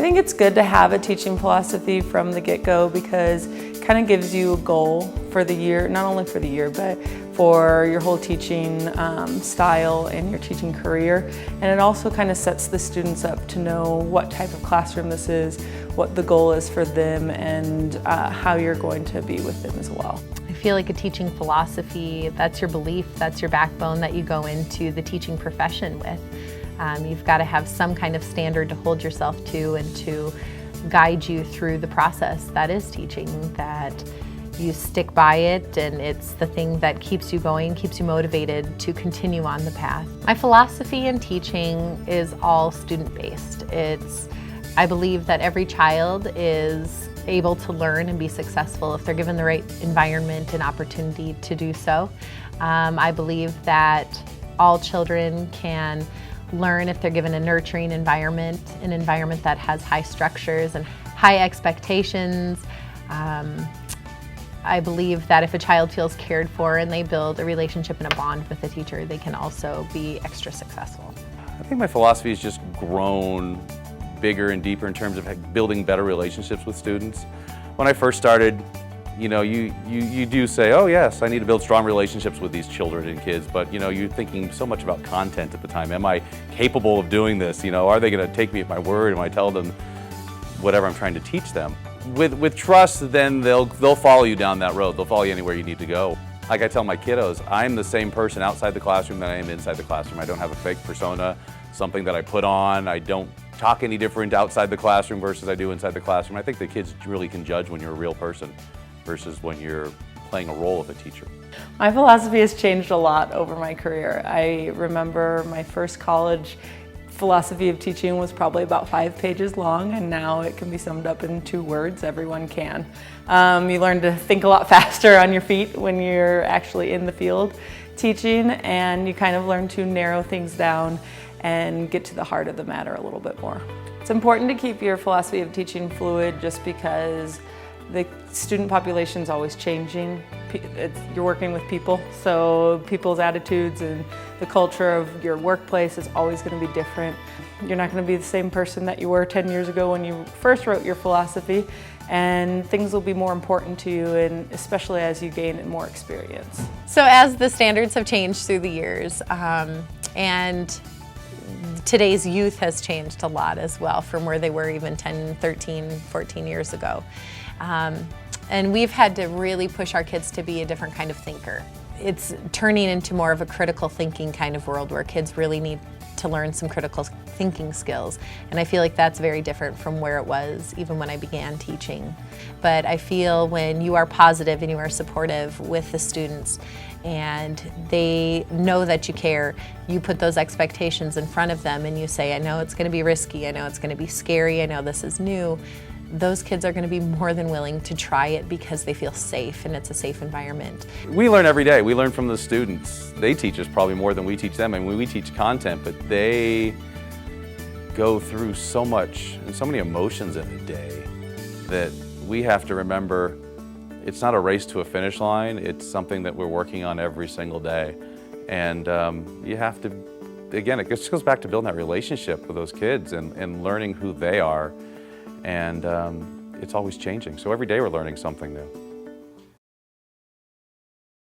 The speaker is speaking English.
think it's good to have a teaching philosophy from the get-go because it kind of gives you a goal for the year, not only for the year, but for your whole teaching style and your teaching career. And it also kind of sets the students up to know what type of classroom this is, what the goal is for them, and how you're going to be with them as well. I feel like a teaching philosophy, that's your belief, that's your backbone that you go into the teaching profession with. You've got to have some kind of standard to hold yourself to and to guide you through the process that is teaching, that you stick by it, and it's the thing that keeps you going, keeps you motivated to continue on the path. My philosophy in teaching is all student-based. I believe that every child is able to learn and be successful if they're given the right environment and opportunity to do so. I believe that all children can learn if they're given a nurturing environment, an environment that has high structures and high expectations. I believe that if a child feels cared for and they build a relationship and a bond with a teacher, they can also be extra successful. I think my philosophy has just grown bigger and deeper in terms of building better relationships with students. When I first started, you know, you do say, oh yes, I need to build strong relationships with these children and kids, but you know, you're thinking so much about content at the time. Am I capable of doing this? You know, are they going to take me at my word? Am I telling them whatever I'm trying to teach them? With trust, then they'll follow you down that road. They'll follow you anywhere you need to go. Like I tell my kiddos, I'm the same person outside the classroom that I am inside the classroom. I don't have a fake persona, something that I put on. I don't talk any different outside the classroom versus I do inside the classroom. I think the kids really can judge when you're a real person versus when you're playing a role of a teacher. My philosophy has changed a lot over my career. I remember my first college philosophy of teaching was probably about 5 pages long, and now it can be summed up in 2 words. Everyone can. You learn to think a lot faster on your feet when you're actually in the field teaching, and you kind of learn to narrow things down and get to the heart of the matter a little bit more. It's important to keep your philosophy of teaching fluid just because the student population is always changing. You're working with people, so people's attitudes and the culture of your workplace is always going to be different. You're not going to be the same person that you were 10 years ago when you first wrote your philosophy, and things will be more important to you, and especially as you gain more experience. So as the standards have changed through the years, and today's youth has changed a lot as well from where they were even 10, 13, 14 years ago. And we've had to really push our kids to be a different kind of thinker. It's turning into more of a critical thinking kind of world where kids really need to learn some critical thinking skills. And I feel like that's very different from where it was even when I began teaching. But I feel when you are positive and you are supportive with the students and they know that you care, you put those expectations in front of them and you say, I know it's going to be risky, I know it's going to be scary, I know this is new. Those kids are going to be more than willing to try it because they feel safe and it's a safe environment. We learn every day. We learn from the students. They teach us probably more than we teach them. I mean, we teach content, but they go through so much and so many emotions in a day that we have to remember it's not a race to a finish line. It's something that we're working on every single day. And you have to, again, it just goes back to building that relationship with those kids and learning who they are. And it's always changing. So every day we're learning something new.